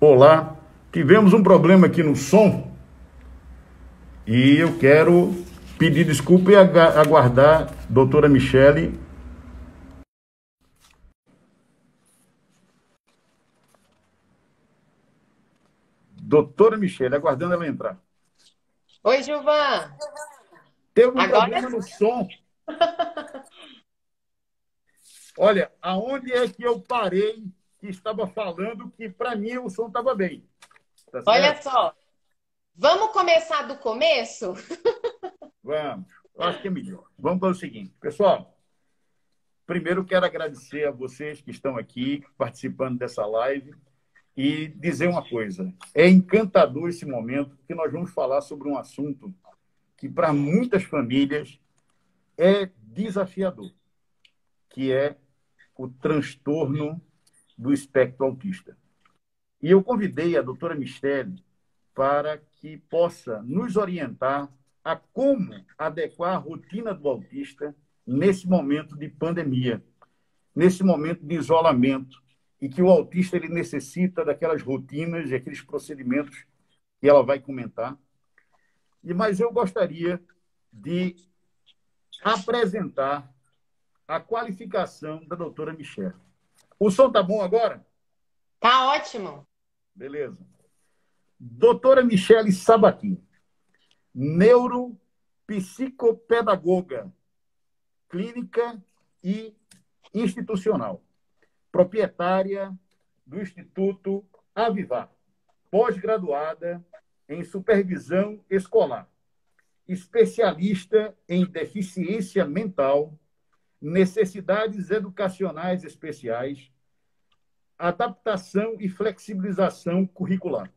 Olá, tivemos um problema aqui no som e eu quero pedir desculpa e aguardar a doutora Michele. Doutora Michele, aguardando ela entrar. Oi, Gilvan. Teve um Agora problema no som. Olha, aonde é que eu parei que estava falando que para mim o som estava bem? Tá olha certo? só. Vamos começar do começo? Vamos. Eu acho que é melhor. Vamos para o seguinte. Pessoal, primeiro quero agradecer a vocês que estão aqui participando dessa live e dizer uma coisa. É encantador esse momento que nós vamos falar sobre um assunto que para muitas famílias é desafiador, que é o transtorno do espectro autista. E eu convidei a doutora Michele para que possa nos orientar a como adequar a rotina do autista nesse momento de pandemia, nesse momento de isolamento, e que o autista ele necessita daquelas rotinas e aqueles procedimentos que ela vai comentar. Mas eu gostaria de apresentar a qualificação da doutora Michele. O som tá bom agora? Tá ótimo. Beleza. Doutora Michele Sabatini, neuropsicopedagoga, clínica e institucional, proprietária do Instituto Avivar, pós-graduada em supervisão escolar, especialista em deficiência mental, necessidades educacionais especiais, adaptação e flexibilização curricular.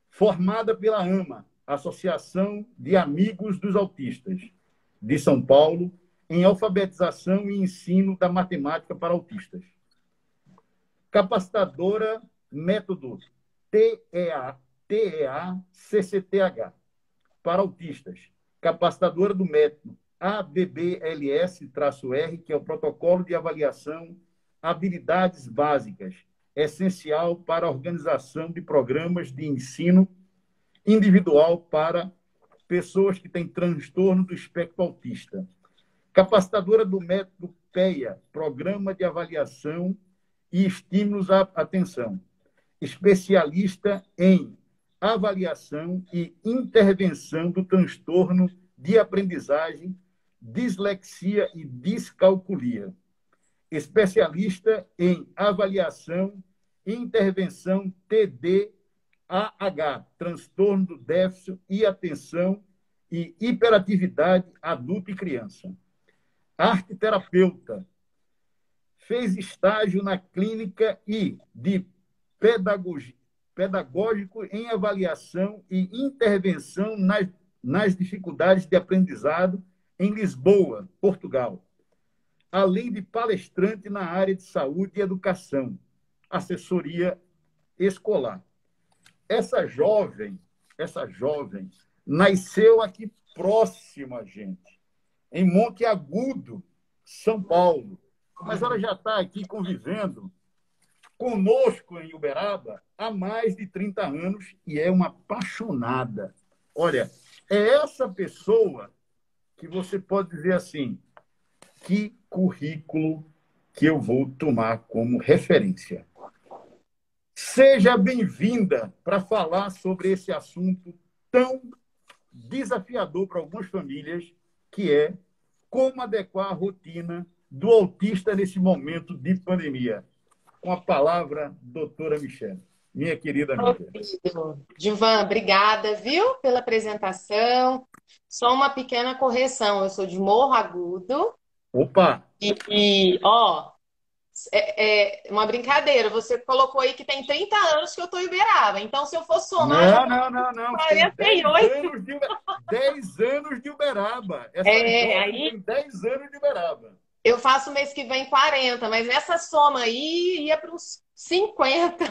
Formada pela AMA, Associação de Amigos dos Autistas, de São Paulo, em alfabetização e ensino da matemática para autistas. Capacitadora método TEA-CCTH para autistas. Capacitadora do método ABBLS-R, que é o Protocolo de Avaliação Habilidades Básicas, essencial para a organização de programas de ensino individual para pessoas que têm transtorno do espectro autista. Capacitadora do método PEA, Programa de Avaliação e Estímulos à Atenção. Especialista em avaliação e intervenção do transtorno de aprendizagem, dislexia e descalculia. Especialista em avaliação e intervenção TDAH, transtorno do déficit e atenção e hiperatividade adulto e criança. Arteterapeuta, fez estágio na clínica e de pedagógico em avaliação e intervenção nas dificuldades de aprendizado em Lisboa, Portugal, além de palestrante na área de saúde e educação, assessoria escolar. Essa jovem nasceu aqui próximo a gente, em Monte Agudo, São Paulo, mas ela já está aqui convivendo conosco em Uberaba há mais de 30 anos e é uma apaixonada. Olha, é essa pessoa que você pode dizer assim, que currículo que eu vou tomar como referência. Seja bem-vinda para falar sobre esse assunto tão desafiador para algumas famílias, que é como adequar a rotina do autista nesse momento de pandemia. Com a palavra, doutora Michele, minha querida amiga. Gilvan, obrigada, viu, pela apresentação. Só uma pequena correção. Eu sou de Morro Agudo. Opa! Ó, uma brincadeira. Você colocou aí que tem 30 anos que eu tô em Uberaba. Então, se eu for somar, já Não. 48. 10 anos de Uberaba. Essa Aí tem 10 anos de Uberaba. eu faço mês que vem 40, mas essa soma aí ia para uns 50.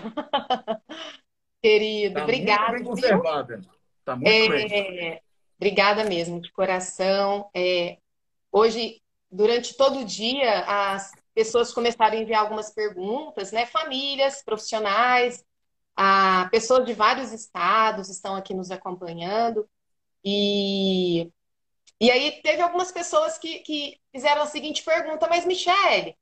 Querido, Está muito obrigada, bem viu? conservada. Está muito bem. Obrigada mesmo, de coração. Hoje, durante todo o dia, as pessoas começaram a enviar algumas perguntas, né? Famílias, profissionais, Pessoas de vários estados estão aqui nos acompanhando. E, e aí teve algumas pessoas que fizeram a seguinte pergunta, mas Michele,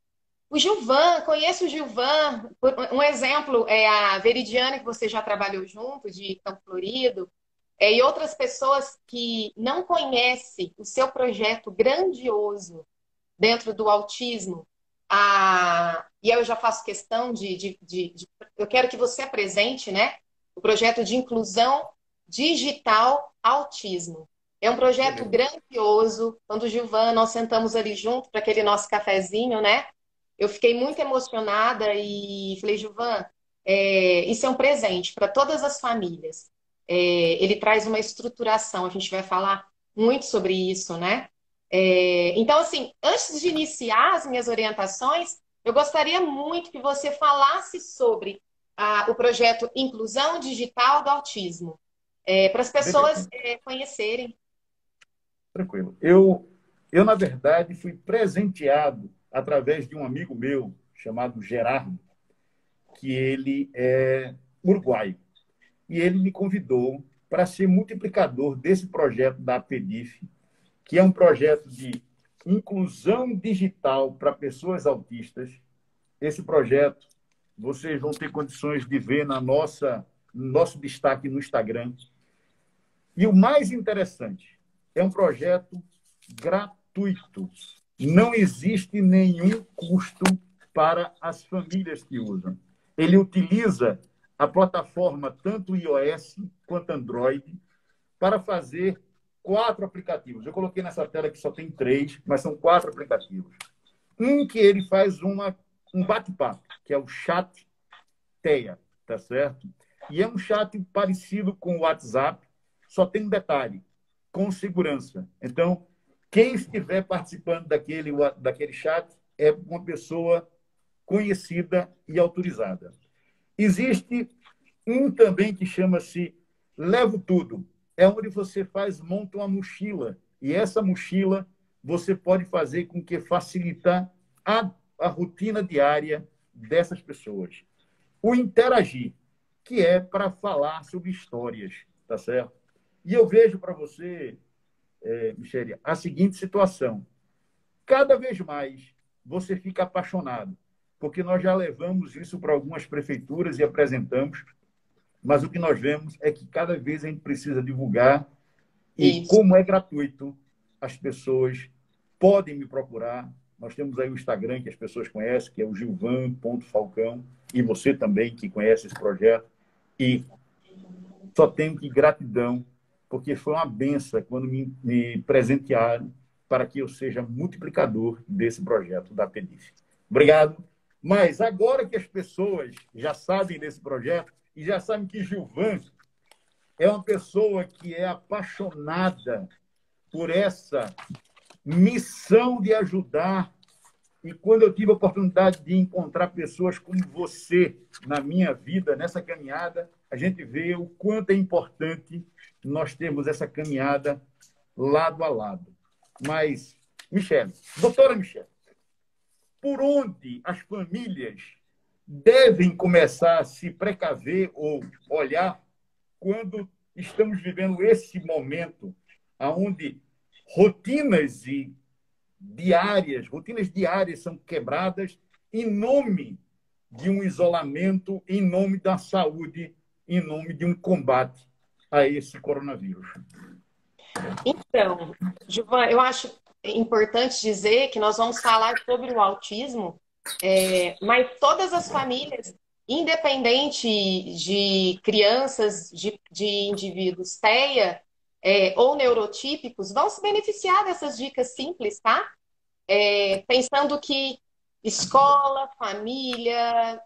o Gilvan, conheço o Gilvan. Um exemplo é a Veridiana, que você já trabalhou junto, de Campo Florido, e outras pessoas que não conhecem o seu projeto grandioso dentro do autismo. E eu já faço questão eu quero que você apresente, né, o projeto de inclusão digital autismo. É um projeto Beleza. grandioso. Quando o Gilvan, nós sentamos ali junto para aquele nosso cafezinho, né? Eu fiquei muito emocionada e falei, Gilvan, isso é um presente para todas as famílias. Ele traz uma estruturação, a gente vai falar muito sobre isso, né? Então, assim, antes de iniciar as minhas orientações, eu gostaria muito que você falasse sobre o projeto Inclusão Digital do Autismo, para as pessoas Beleza. conhecerem. Tranquilo. Eu, na verdade, fui presenteado através de um amigo meu chamado Gerardo, que ele é uruguaio. E ele me convidou para ser multiplicador desse projeto da APDIF, que é um projeto de inclusão digital para pessoas autistas. Esse projeto vocês vão ter condições de ver no nosso destaque no Instagram. E o mais interessante, é um projeto gratuito. Não existe nenhum custo para as famílias que usam. Ele utiliza a plataforma tanto iOS quanto Android para fazer 4 aplicativos. Eu coloquei nessa tela que só tem 3, mas são 4 aplicativos. Um que ele faz um bate-papo, que é o chat Teia, tá certo? E é um chat parecido com o WhatsApp, só tem um detalhe, com segurança. Então, quem estiver participando daquele chat é uma pessoa conhecida e autorizada. Existe um também que chama-se Levo Tudo. É onde você monta uma mochila. E essa mochila você pode fazer com que facilitar a rotina diária dessas pessoas. O Interagir, que é para falar sobre histórias, tá certo? E eu vejo para você, Michele, a seguinte situação. Cada vez mais você fica apaixonado, porque nós já levamos isso para algumas prefeituras e apresentamos, mas o que nós vemos é que cada vez a gente precisa divulgar e, Isso. como é gratuito, as pessoas podem me procurar. Nós temos aí o Instagram que as pessoas conhecem, que é o gilvan.falcão, e você também que conhece esse projeto. E só tenho que gratidão, porque foi uma benção quando me presentearam para que eu seja multiplicador desse projeto da PEDIF. Obrigado. Mas agora que as pessoas já sabem desse projeto e já sabem que Gilvan é uma pessoa que é apaixonada por essa missão de ajudar. E quando eu tive a oportunidade de encontrar pessoas como você na minha vida, nessa caminhada, a gente vê o quanto é importante nós termos essa caminhada lado a lado. Mas, Michele, doutora Michele, por onde as famílias devem começar a se precaver ou olhar quando estamos vivendo esse momento onde rotinas diárias são quebradas em nome de um isolamento, em nome da saúde, em nome de um combate a esse coronavírus? Então, Gilvan, eu acho importante dizer que nós vamos falar sobre o autismo, mas todas as famílias, independente de crianças, de indivíduos TEA, ou neurotípicos, vão se beneficiar dessas dicas simples, tá? Pensando que escola, família,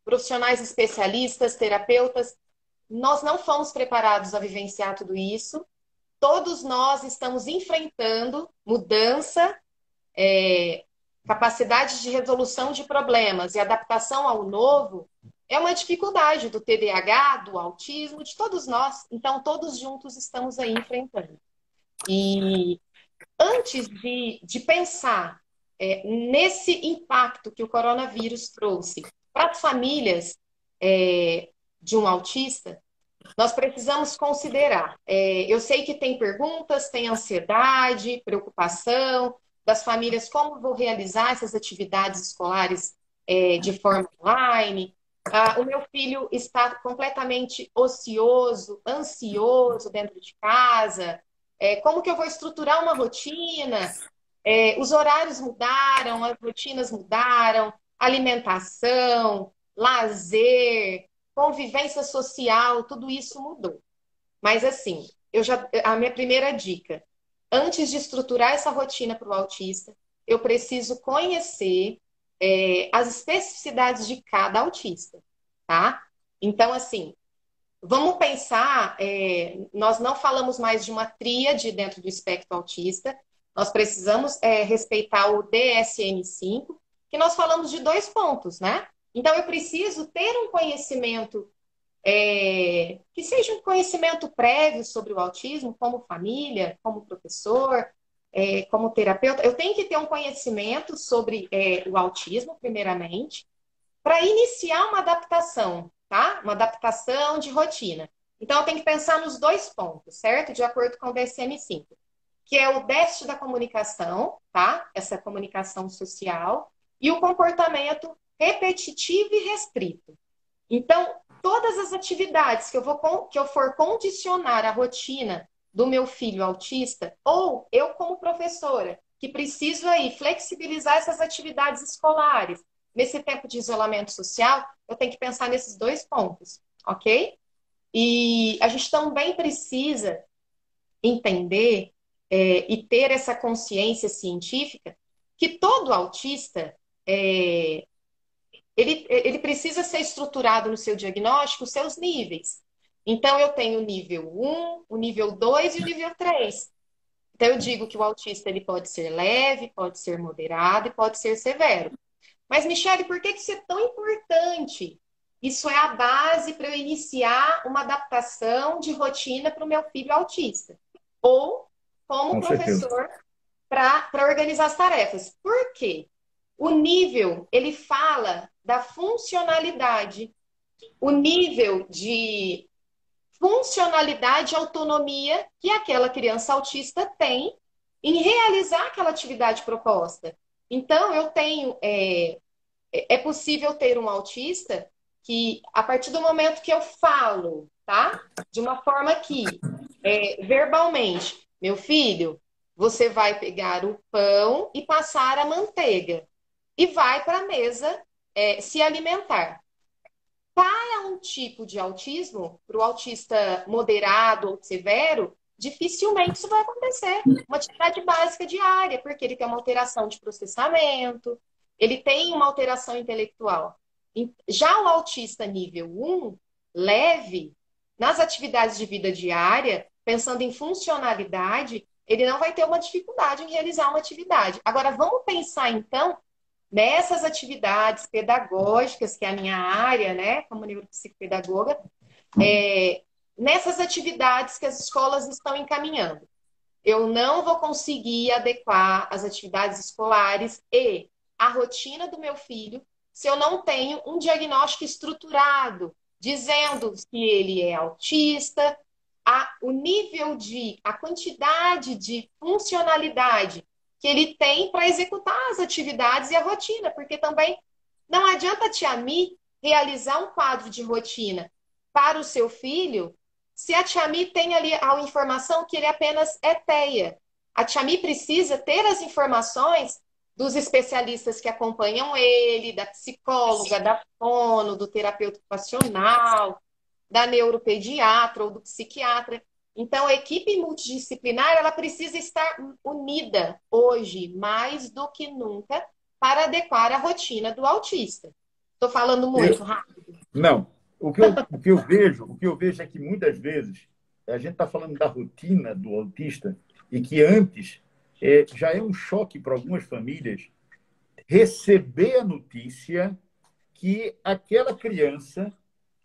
profissionais especialistas, terapeutas, nós não fomos preparados a vivenciar tudo isso. Todos nós estamos enfrentando mudança, capacidade de resolução de problemas e adaptação ao novo. É uma dificuldade do TDAH, do autismo, de todos nós. Então, todos juntos estamos aí enfrentando. E antes de pensar nesse impacto que o coronavírus trouxe para as famílias, de um autista, nós precisamos considerar. Eu sei que tem perguntas, tem ansiedade, preocupação das famílias, como vou realizar essas atividades escolares de forma online. O meu filho está completamente ocioso, ansioso dentro de casa. Como que eu vou estruturar uma rotina? Os horários mudaram, as rotinas mudaram, alimentação, lazer, convivência social, tudo isso mudou. Mas assim, a minha primeira dica, antes de estruturar essa rotina para o autista, eu preciso conhecer as especificidades de cada autista, tá? Então, assim, vamos pensar, nós não falamos mais de uma tríade dentro do espectro autista, nós precisamos respeitar o DSM-5, que nós falamos de 2 pontos, né? Então, eu preciso ter um conhecimento, que seja um conhecimento prévio sobre o autismo, como família, como professor, como terapeuta. Eu tenho que ter um conhecimento sobre o autismo, primeiramente, para iniciar uma adaptação, tá? Uma adaptação de rotina. Então, eu tenho que pensar nos 2 pontos, certo? De acordo com o DSM-5, que é o déficit da comunicação, tá? Essa comunicação social, e o comportamento repetitivo e restrito. Então, todas as atividades que eu for condicionar a rotina do meu filho autista, ou eu como professora, que preciso aí flexibilizar essas atividades escolares, nesse tempo de isolamento social, eu tenho que pensar nesses 2 pontos, ok? E a gente também precisa entender e ter essa consciência científica que todo autista ele precisa ser estruturado no seu diagnóstico, os seus níveis. Então, eu tenho o nível 1, o nível 2 e o nível 3. Então, eu digo que o autista ele pode ser leve, pode ser moderado e pode ser severo. Mas, Michele, por que isso é tão importante? Isso é a base para eu iniciar uma adaptação de rotina para o meu filho autista. Ou como Com certeza. professor para organizar as tarefas. Por quê? O nível, ele fala da funcionalidade. O nível de funcionalidade e autonomia que aquela criança autista tem em realizar aquela atividade proposta. Então, é possível ter um autista que, a partir do momento que eu falo, tá? De uma forma que, verbalmente, meu filho, você vai pegar o pão e passar a manteiga e vai para a mesa se alimentar. Para um tipo de autismo, para o autista moderado ou severo, dificilmente isso vai acontecer. Uma atividade básica diária, porque ele tem uma alteração de processamento, ele tem uma alteração intelectual. Já o autista nível 1, leve, nas atividades de vida diária, pensando em funcionalidade, ele não vai ter uma dificuldade em realizar uma atividade. Agora, vamos pensar, então, nessas atividades pedagógicas, que é a minha área, né, como neuropsicopedagoga, nessas atividades que as escolas estão encaminhando. Eu não vou conseguir adequar as atividades escolares e a rotina do meu filho se eu não tenho um diagnóstico estruturado, dizendo se ele é autista, a quantidade de funcionalidade que ele tem para executar as atividades e a rotina, porque também não adianta a tia Mi realizar um quadro de rotina para o seu filho se a tia Mi tem ali a informação que ele apenas é TEA. A tia Mi precisa ter as informações dos especialistas que acompanham ele, da psicóloga, da fono, do terapeuta ocupacional, da neuropediatra ou do psiquiatra. Então, a equipe multidisciplinar, ela precisa estar unida hoje, mais do que nunca, para adequar a rotina do autista. Estou falando muito rápido. Não. O que eu vejo é que muitas vezes a gente está falando da rotina do autista e que antes já é um choque para algumas famílias receber a notícia que aquela criança,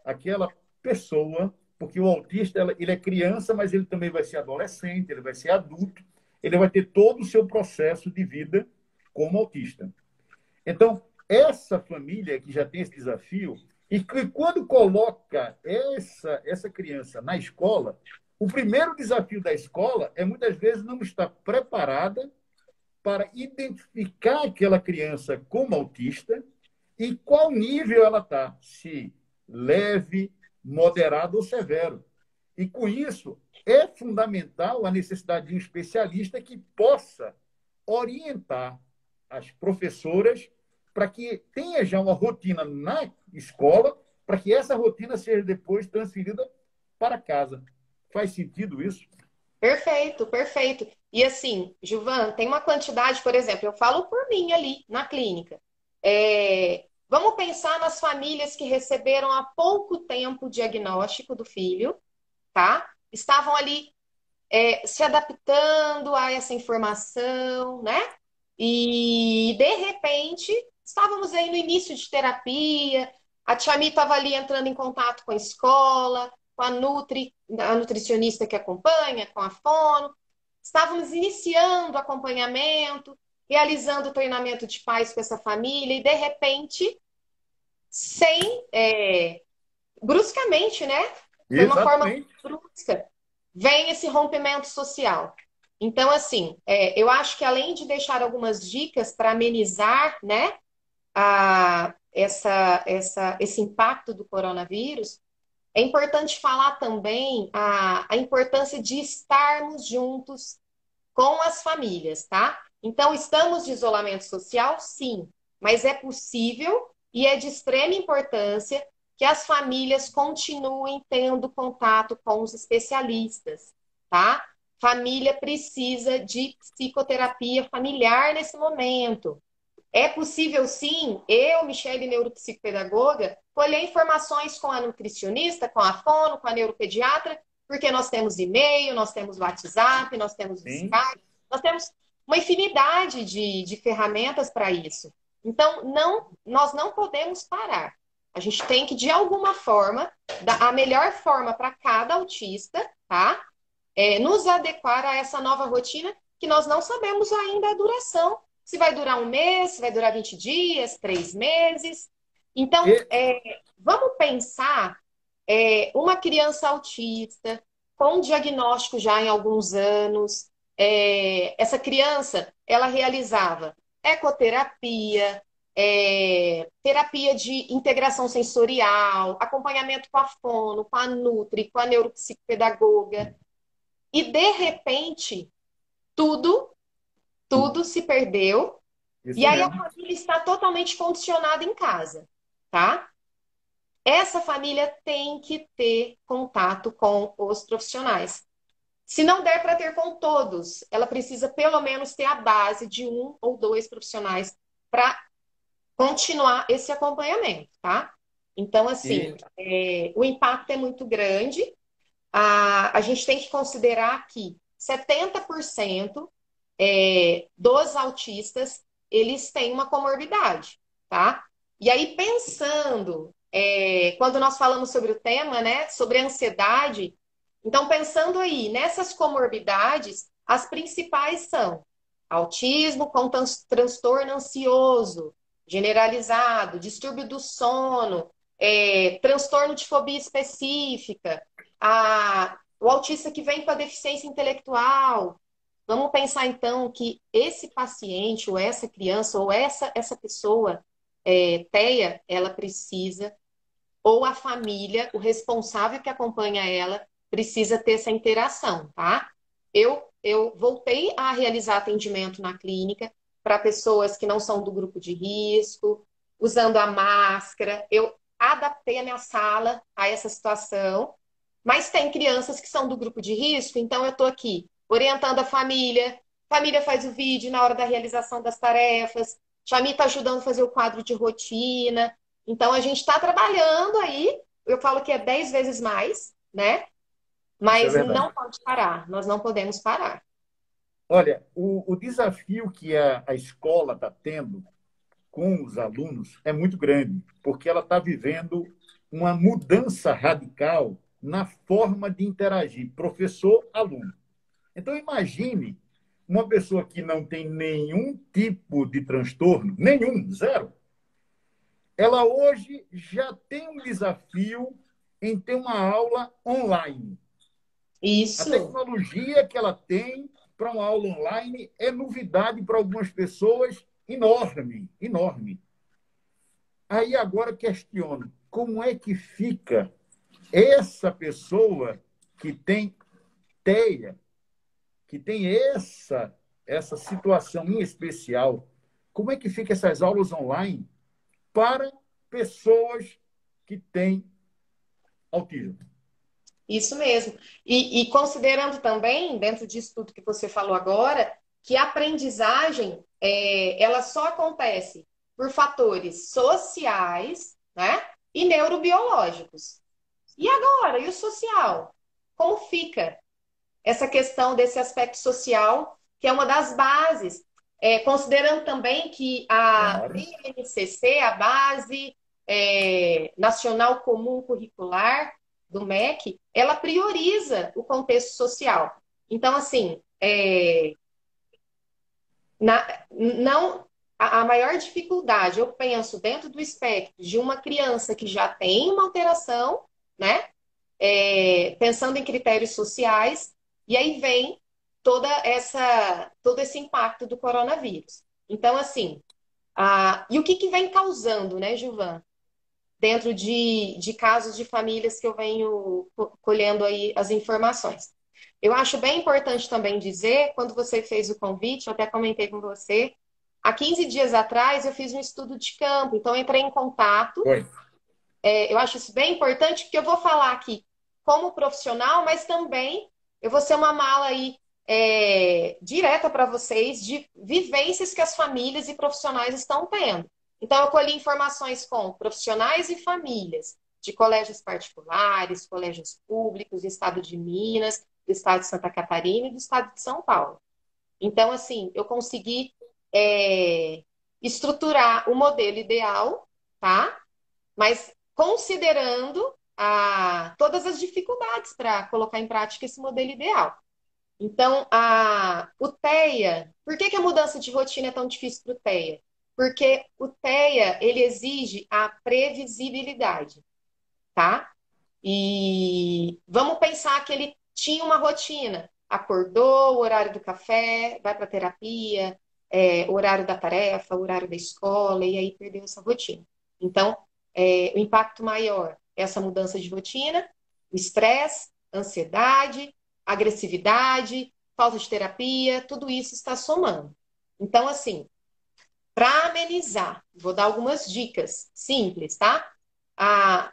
aquela pessoa, porque o autista ele é criança, mas ele também vai ser adolescente, ele vai ser adulto, ele vai ter todo o seu processo de vida como autista. Então, essa família que já tem esse desafio, quando coloca essa criança na escola, o primeiro desafio da escola é, muitas vezes, não estar preparada para identificar aquela criança como autista e qual nível ela está, se leve, moderado ou severo. E, com isso, é fundamental a necessidade de um especialista que possa orientar as professoras para que tenha já uma rotina na escola, para que essa rotina seja depois transferida para casa. Faz sentido isso? Perfeito, perfeito. E assim, Gilvan, tem uma quantidade, por exemplo, eu falo por mim ali na clínica. Vamos pensar nas famílias que receberam há pouco tempo o diagnóstico do filho, tá? Estavam ali se adaptando a essa informação, né? E de repente estávamos aí no início de terapia, a Tia Mi estava ali entrando em contato com a escola, com a nutricionista que acompanha, com a fono. Estávamos iniciando o acompanhamento, realizando o treinamento de pais com essa família, e de repente, sem bruscamente, né? Foi uma forma Exatamente. brusca. Vem esse rompimento social. Então, assim, eu acho que além de deixar algumas dicas para amenizar, né, esse impacto do coronavírus, é importante falar também a importância de estarmos juntos com as famílias, tá? Então, estamos de isolamento social? Sim, mas é possível e é de extrema importância que as famílias continuem tendo contato com os especialistas, tá? Família precisa de psicoterapia familiar nesse momento. É possível, sim, eu, Michele, neuropsicopedagoga, colher informações com a nutricionista, com a fono, com a neuropediatra, porque nós temos e-mail, nós temos WhatsApp, nós temos Sim. Skype, nós temos uma infinidade de ferramentas para isso. Então, nós não podemos parar. A gente tem que, de alguma forma, dar a melhor forma para cada autista, tá? Nos adequar a essa nova rotina que nós não sabemos ainda a duração. Se vai durar um mês, se vai durar 20 dias, 3 meses. Então, E, vamos pensar uma criança autista com diagnóstico já em alguns anos. Essa criança, ela realizava ecoterapia, terapia de integração sensorial, acompanhamento com a fono, com a nutri, com a neuropsicopedagoga. E, de repente, tudo, tudo se perdeu. E isso aí a mesmo. família está totalmente condicionada em casa, tá? Essa família tem que ter contato com os profissionais. Se não der para ter com todos, ela precisa pelo menos ter a base de um ou dois profissionais para continuar esse acompanhamento, tá? Então, E, assim, o impacto é muito grande. A gente tem que considerar que 70% dos autistas, eles têm uma comorbidade, tá? E aí, pensando, quando nós falamos sobre o tema, né, sobre a ansiedade, então, pensando aí nessas comorbidades, as principais são autismo com transtorno ansioso generalizado, distúrbio do sono, transtorno de fobia específica, o autista que vem com a deficiência intelectual. Vamos pensar então que esse paciente, ou essa criança, ou essa pessoa, TEA, ela precisa, ou a família, o responsável que acompanha ela, precisa ter essa interação, tá? Eu voltei a realizar atendimento na clínica para pessoas que não são do grupo de risco, usando a máscara. Eu adaptei a minha sala a essa situação, mas tem crianças que são do grupo de risco, então eu estou aqui orientando a família faz o vídeo na hora da realização das tarefas, Xami está ajudando a fazer o quadro de rotina. Então a gente está trabalhando aí, eu falo que é 10 vezes mais, né? isso é Mas verdade. não pode parar, nós não podemos parar. Olha, o desafio que a escola está tendo com os alunos é muito grande, porque ela está vivendo uma mudança radical na forma de interagir professor-aluno. Então, imagine uma pessoa que não tem nenhum tipo de transtorno, nenhum, zero, ela hoje já tem um desafio em ter uma aula online. A Isso, tecnologia que ela tem para uma aula online é novidade para algumas pessoas enorme, enorme. Aí agora questiono, como é que fica essa pessoa que tem TEA, que tem essa situação em especial, como é que fica essas aulas online para pessoas que têm autismo? isso mesmo. E considerando também, dentro disso tudo que você falou agora, que a aprendizagem, ela só acontece por fatores sociais, né, e neurobiológicos. E agora, e o social? Como fica essa questão desse aspecto social, que é uma das bases, considerando também que a Claro. BNCC, a Base Nacional Comum Curricular do MEC, ela prioriza o contexto social. Então, assim, não a maior dificuldade, eu penso, dentro do espectro de uma criança que já tem uma alteração, né? Pensando em critérios sociais, e aí vem todo esse impacto do coronavírus. Então, assim, e o que vem causando, né, Gilvan? Dentro de casos de famílias que eu venho colhendo aí as informações. Eu acho bem importante também dizer, quando você fez o convite, eu até comentei com você, há 15 dias atrás eu fiz um estudo de campo, então eu entrei em contato. Oi. Eu acho isso bem importante, porque eu vou falar aqui como profissional, mas também eu vou ser uma mala aí direta para vocês de vivências que as famílias e profissionais estão tendo. Então, eu colhi informações com profissionais e famílias de colégios particulares, colégios públicos, do estado de Minas, do estado de Santa Catarina e do estado de São Paulo. Então, assim, eu consegui estruturar o modelo ideal, tá? Mas considerando todas as dificuldades para colocar em prática esse modelo ideal. Então, o TEA, por que a mudança de rotina é tão difícil para o TEA? Porque o TEA, ele exige a previsibilidade, tá? E vamos pensar que ele tinha uma rotina. Acordou, o horário do café, vai para terapia, o horário da tarefa, o horário da escola, e aí perdeu essa rotina. Então, o impacto maior é essa mudança de rotina, o estresse, ansiedade, agressividade, falta de terapia, tudo isso está somando. Então, assim, para amenizar, vou dar algumas dicas simples, tá?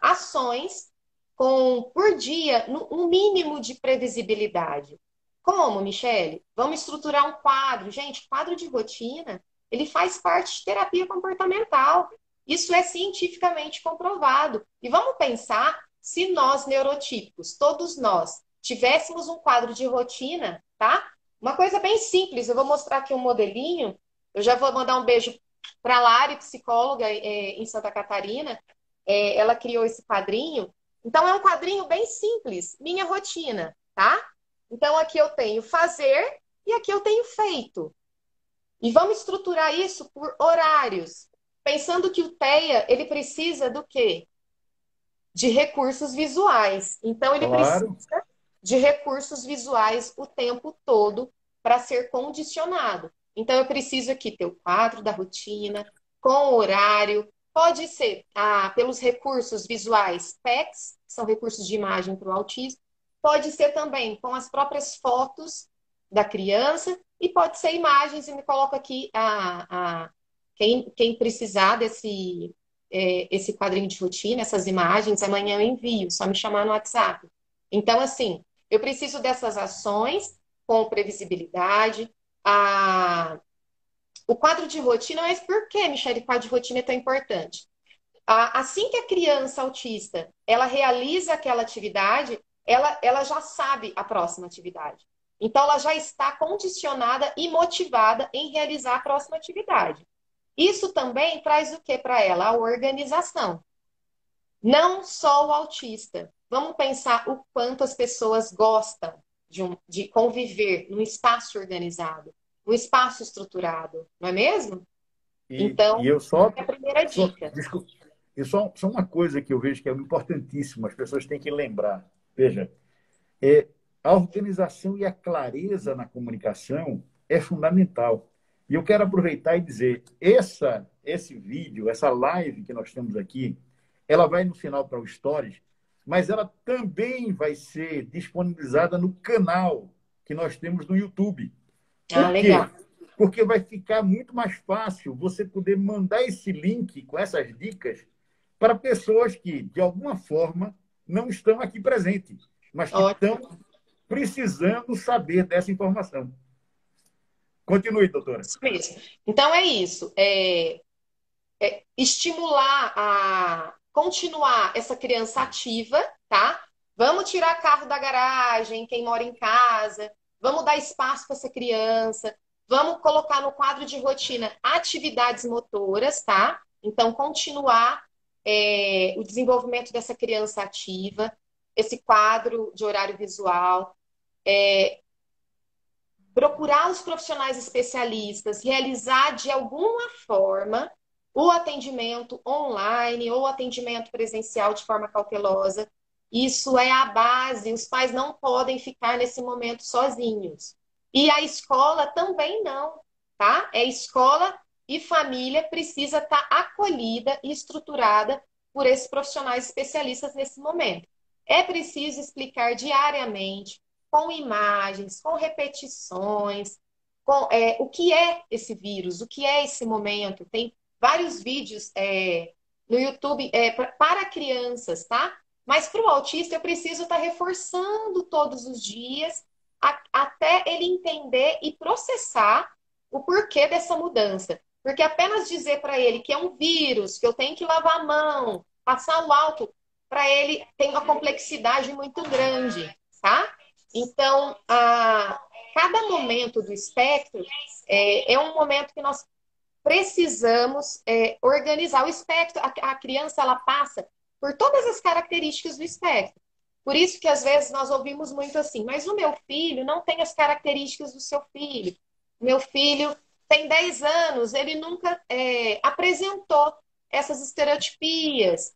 Ações com, por dia, um mínimo de previsibilidade. Como, Michele? Vamos estruturar um quadro. Gente, quadro de rotina, ele faz parte de terapia comportamental. Isso é cientificamente comprovado. E vamos pensar se nós, neurotípicos, todos nós, tivéssemos um quadro de rotina, tá? Uma coisa bem simples, eu vou mostrar aqui um modelinho. Eu já vou mandar um beijo para a Lari, psicóloga em Santa Catarina. Ela criou esse quadrinho. Então, é um quadrinho bem simples, minha rotina, tá? Então, aqui eu tenho fazer e aqui eu tenho feito. E vamos estruturar isso por horários. Pensando que o TEA, ele precisa do quê? De recursos visuais. Então, ele precisa Claro. de recursos visuais o tempo todo para ser condicionado. Então, eu preciso aqui ter o quadro da rotina, com horário. Pode ser pelos recursos visuais PECs, que são recursos de imagem para o autismo. Pode ser também com as próprias fotos da criança. E pode ser imagens, e me coloco aqui quem precisar esse quadrinho de rotina, essas imagens, amanhã eu envio, só me chamar no WhatsApp. Então, assim, eu preciso dessas ações com previsibilidade. O quadro de rotina, mas por que, Michele, o quadro de rotina é tão importante? Assim que a criança autista ela realiza aquela atividade, ela já sabe a próxima atividade. Então, ela já está condicionada e motivada em realizar a próxima atividade. Isso também traz o que para ela? A organização. Não só o autista. Vamos pensar o quanto as pessoas gostam de conviver num espaço organizado, num espaço estruturado, não é mesmo? E Então, eu só, é a primeira só dica. desculpa, E só uma coisa que eu vejo que é importantíssima, as pessoas têm que lembrar. Veja, é, a organização e a clareza na comunicação é fundamental. E eu quero aproveitar e dizer, esse vídeo, essa live que nós temos aqui, ela vai no final para o Stories, mas ela também vai ser disponibilizada no canal que nós temos no YouTube. Ah, Por quê? legal. Porque vai ficar muito mais fácil você poder mandar esse link com essas dicas para pessoas que, de alguma forma, não estão aqui presentes, mas que Ótimo. estão precisando saber dessa informação. Continue, doutora. Isso mesmo. Então é isso. Estimular a continuar essa criança ativa, tá? Vamos tirar carro da garagem, quem mora em casa, vamos dar espaço para essa criança, vamos colocar no quadro de rotina atividades motoras, tá? Então, continuar o desenvolvimento dessa criança ativa, esse quadro de horário visual, procurar os profissionais especialistas, realizar de alguma forma o atendimento online ou atendimento presencial de forma cautelosa. Isso é a base, os pais não podem ficar nesse momento sozinhos. E a escola também não, tá? É escola e família precisa estar acolhida e estruturada por esses profissionais especialistas nesse momento. É preciso explicar diariamente com imagens, com repetições, o que é esse vírus, o que é esse momento. Tem vários vídeos no YouTube para crianças, tá? Mas para o autista eu preciso estar reforçando todos os dias até ele entender e processar o porquê dessa mudança. Porque apenas dizer para ele que é um vírus, que eu tenho que lavar a mão, passar o álcool, para ele tem uma complexidade muito grande, tá? Então, cada momento do espectro é um momento que nós precisamos organizar. O espectro, a criança, ela passa por todas as características do espectro. Por isso que, às vezes, nós ouvimos muito assim, mas o meu filho não tem as características do seu filho. Meu filho tem 10 anos, ele nunca apresentou essas estereotipias.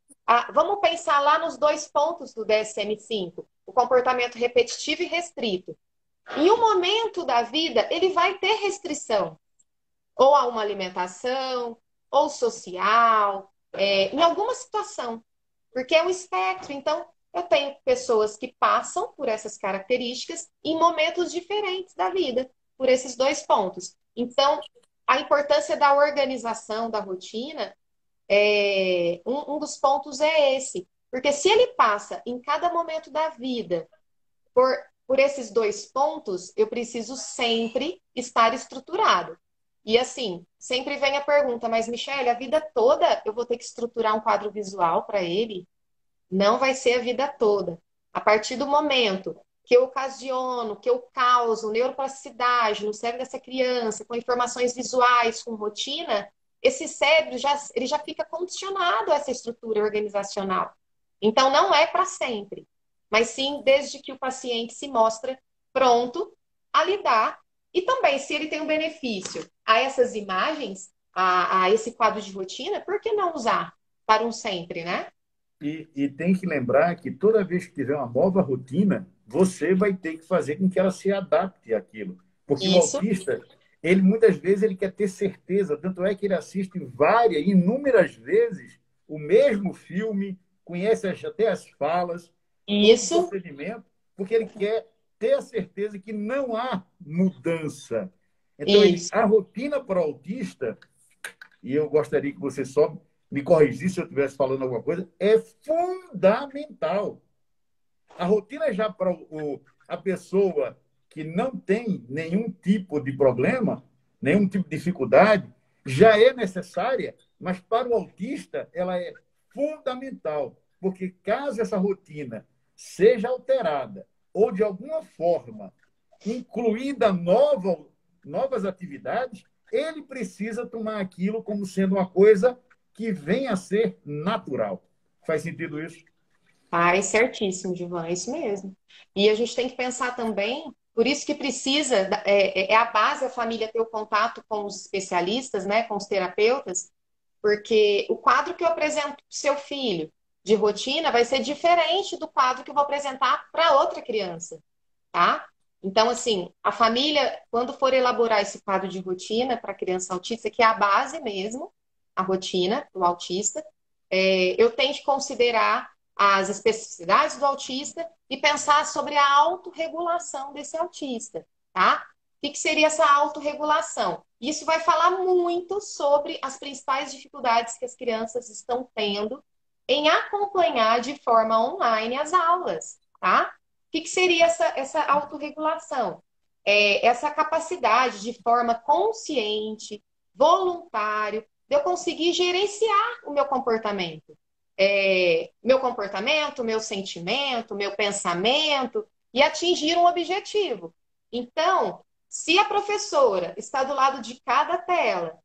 Vamos pensar lá nos 2 pontos do DSM-5, o comportamento repetitivo e restrito. Em um momento da vida, ele vai ter restrição, ou a uma alimentação, ou social, em alguma situação, porque é um espectro. Então, eu tenho pessoas que passam por essas características em momentos diferentes da vida, por esses 2 pontos. Então, a importância da organização da rotina, um dos pontos é esse. Porque se ele passa em cada momento da vida por esses 2 pontos, eu preciso sempre estar estruturado. E assim, sempre vem a pergunta, mas Michele, a vida toda eu vou ter que estruturar um quadro visual para ele? Não vai ser a vida toda. A partir do momento que eu ocasiono, que eu causo neuroplasticidade no cérebro dessa criança, com informações visuais, com rotina, esse cérebro ele já fica condicionado a essa estrutura organizacional. Então, não é para sempre, mas sim desde que o paciente se mostra pronto a lidar. E também, se ele tem um benefício a essas imagens, a esse quadro de rotina, por que não usar para um sempre, né? E tem que lembrar que toda vez que tiver uma nova rotina, você vai ter que fazer com que ela se adapte àquilo. Porque o Isso, autista, ele muitas vezes ele quer ter certeza, tanto é que ele assiste inúmeras vezes o mesmo filme, conhece até as falas, todo o isso, procedimento, porque ele quer ter a certeza que não há mudança. Então, isso. a rotina para o autista, e eu gostaria que você só me corrigisse se eu estivesse falando alguma coisa, é fundamental. A rotina já para a pessoa que não tem nenhum tipo de problema, nenhum tipo de dificuldade, já é necessária, mas para o autista ela é fundamental, porque caso essa rotina seja alterada ou de alguma forma incluída novas atividades, ele precisa tomar aquilo como sendo uma coisa que venha a ser natural. Faz sentido isso? Ai, certíssimo, Givan, é isso mesmo. E a gente tem que pensar também, por isso que precisa, é a base a família ter o contato com os especialistas, né, com os terapeutas, porque o quadro que eu apresento para o seu filho de rotina vai ser diferente do quadro que eu vou apresentar para outra criança, tá? Então, assim, a família, quando for elaborar esse quadro de rotina para criança autista, que é a base mesmo, a rotina do autista, eu tenho que considerar as especificidades do autista e pensar sobre a autorregulação desse autista, tá? O que seria essa autorregulação? Isso vai falar muito sobre as principais dificuldades que as crianças estão tendo em acompanhar de forma online as aulas, tá? O que seria essa autorregulação? Essa capacidade de forma consciente, voluntário, de eu conseguir gerenciar o meu comportamento, meu sentimento, meu pensamento e atingir um objetivo. Então, se a professora está do lado de cada tela,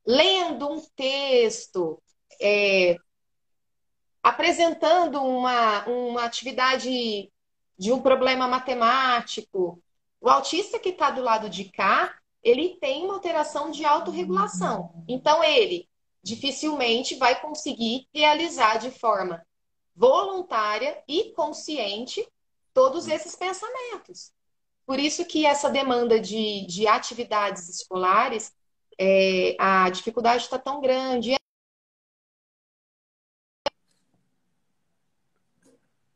lendo um texto, apresentando uma atividade de um problema matemático, o autista que está do lado de cá, ele tem uma alteração de autorregulação. Então, ele dificilmente vai conseguir realizar de forma voluntária e consciente todos esses pensamentos. Por isso que essa demanda de atividades escolares, a dificuldade está tão grande.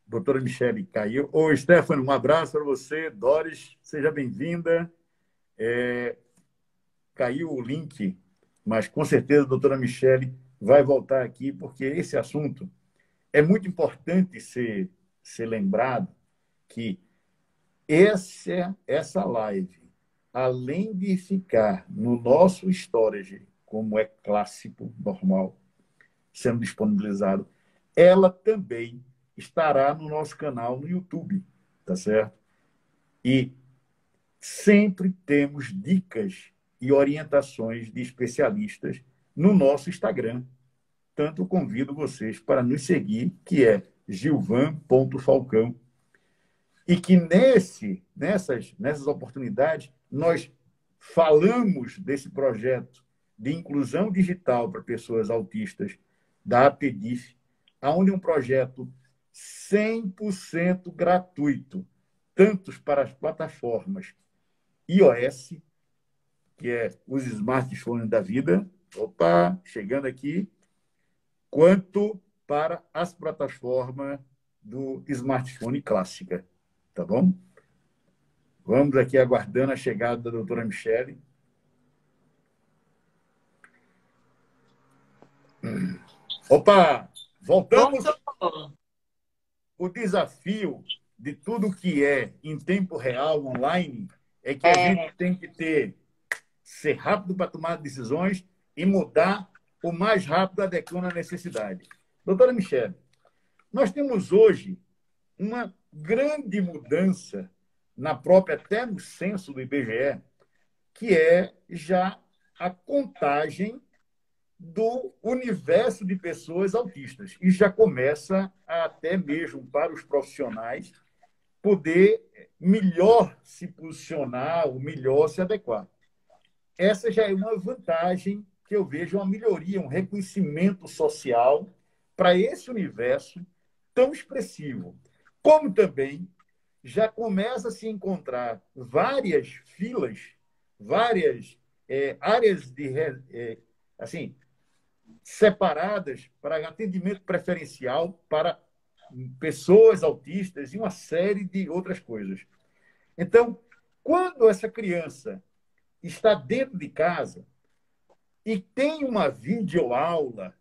Doutora Michele caiu. Ô, Stefano, um abraço para você. Doris, seja bem-vinda. Caiu o link, mas com certeza a doutora Michele vai voltar aqui, porque esse assunto é muito importante ser lembrado que essa live, além de ficar no nosso storage, como é clássico, normal, sendo disponibilizado, ela também estará no nosso canal no YouTube, tá certo? E sempre temos dicas e orientações de especialistas no nosso Instagram. Tanto convido vocês para nos seguir, que é gilvan.falcão, e que nessas oportunidades nós falamos desse projeto de inclusão digital para pessoas autistas da APDIF, onde é um projeto 100% gratuito, tanto para as plataformas iOS, que é os smartphones da vida, chegando aqui, quanto para as plataformas do smartphone clássica, tá bom? Vamos aqui aguardando a chegada da doutora Michele. Voltamos. Voltou. O desafio de tudo que é em tempo real, online, é que a gente tem que ser rápido para tomar decisões e mudar o mais rápido, adequando à necessidade. Doutora Michele, nós temos hoje uma grande mudança até no censo do IBGE, que é já a contagem do universo de pessoas autistas. E já começa até mesmo para os profissionais poder melhor se posicionar, ou melhor se adequar. Essa já é uma vantagem que eu vejo, uma melhoria, um reconhecimento social para esse universo tão expressivo. Como também já começa a se encontrar várias filas, várias áreas assim, separadas para atendimento preferencial para pessoas autistas e uma série de outras coisas. Então, quando essa criança está dentro de casa e tem uma videoaula,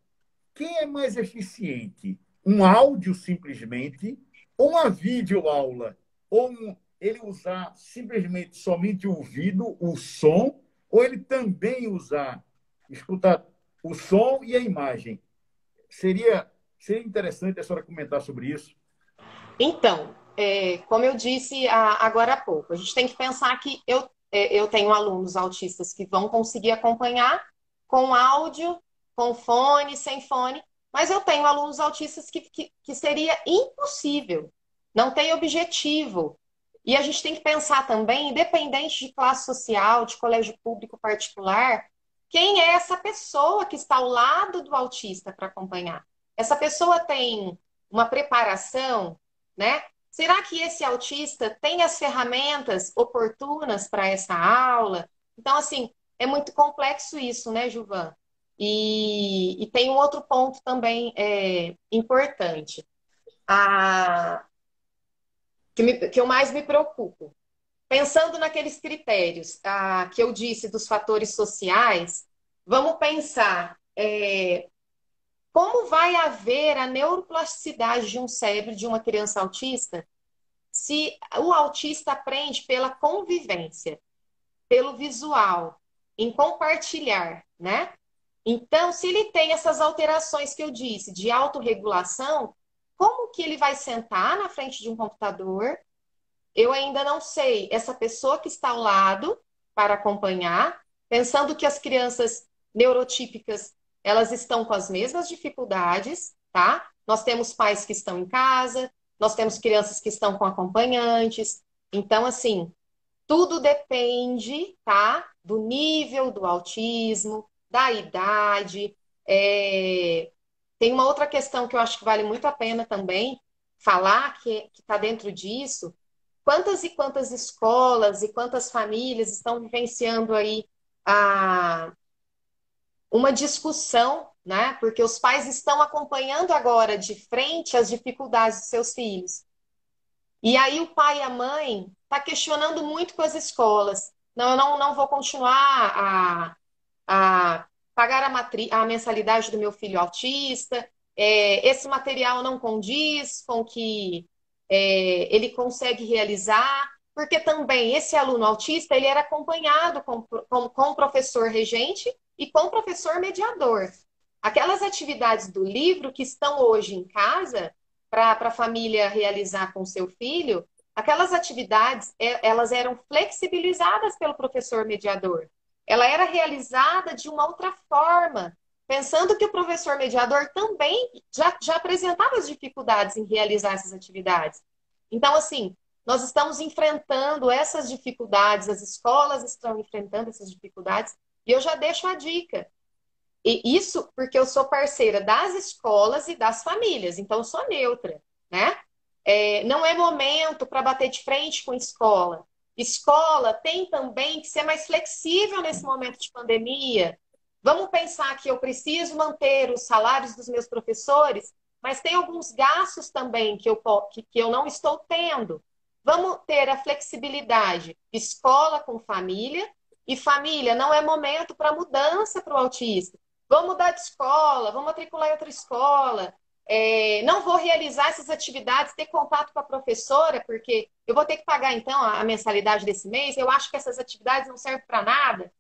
quem é mais eficiente? Um áudio simplesmente, ou uma videoaula, ou ele usar simplesmente somente o ouvido, o som, ou ele também escutar o som e a imagem? Seria interessante a senhora comentar sobre isso. Então, como eu disse agora há pouco, a gente tem que pensar que eu tenho alunos autistas que vão conseguir acompanhar com áudio, com fone, sem fone, mas eu tenho alunos autistas que seria impossível, não tem objetivo. E a gente tem que pensar também, independente de classe social, de colégio público particular, quem é essa pessoa que está ao lado do autista para acompanhar. Essa pessoa tem uma preparação, né? Será que esse autista tem as ferramentas oportunas para essa aula? Então, assim, é muito complexo isso, né, Gilvan? E tem um outro ponto também importante, que eu mais me preocupo. Pensando naqueles critérios que eu disse dos fatores sociais, vamos pensar como vai haver a neuroplasticidade de um cérebro de uma criança autista se o autista aprende pela convivência, pelo visual, em compartilhar, né? Então, se ele tem essas alterações que eu disse de autorregulação, como que ele vai sentar na frente de um computador? Eu ainda não sei. Essa pessoa que está ao lado para acompanhar, pensando que as crianças neurotípicas, elas estão com as mesmas dificuldades, tá? Nós temos pais que estão em casa, nós temos crianças que estão com acompanhantes. Então, assim, tudo depende, tá? Do nível do autismo, da idade. Tem uma outra questão que eu acho que vale muito a pena também falar, que está dentro disso. Quantas e quantas escolas e quantas famílias estão vivenciando aí a, uma discussão, né? Porque os pais estão acompanhando agora de frente as dificuldades dos seus filhos. E aí o pai e a mãe tá questionando muito com as escolas. Não, eu não vou continuar a pagar a mensalidade do meu filho autista. Esse material não condiz com o que ele consegue realizar, porque também esse aluno autista ele era acompanhado com o professor regente e com o professor mediador. Aquelas atividades do livro que estão hoje em casa para a família realizar com seu filho, aquelas atividades elas eram flexibilizadas pelo professor mediador. Ela era realizada de uma outra forma, pensando que o professor mediador também já apresentava as dificuldades em realizar essas atividades. Então, assim, nós estamos enfrentando essas dificuldades, as escolas estão enfrentando essas dificuldades, e eu já deixo a dica. E isso porque eu sou parceira das escolas e das famílias, então eu sou neutra, né? Não é momento para bater de frente com escola. Escola tem também que ser mais flexível nesse momento de pandemia. Vamos pensar que eu preciso manter os salários dos meus professores, mas tem alguns gastos também que eu não estou tendo. Vamos ter a flexibilidade, escola com família, e família não é momento para mudança para o autista. Vamos mudar de escola, vamos matricular em outra escola. Não vou realizar essas atividades, ter contato com a professora, porque eu vou ter que pagar, então, a mensalidade desse mês. Eu acho que essas atividades não servem para nada.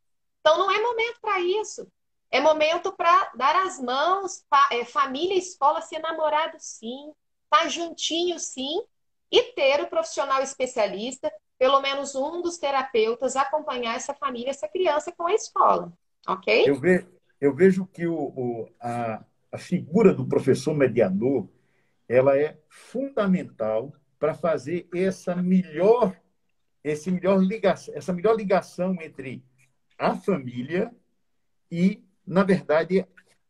Então, não é momento para isso. É momento para dar as mãos, família e escola ser namorado, sim, estar juntinho, sim, e ter o profissional especialista, pelo menos um dos terapeutas, acompanhar essa família, essa criança com a escola, ok? Eu vejo que a figura do professor mediador ela é fundamental para fazer essa melhor ligação entre a família e, na verdade,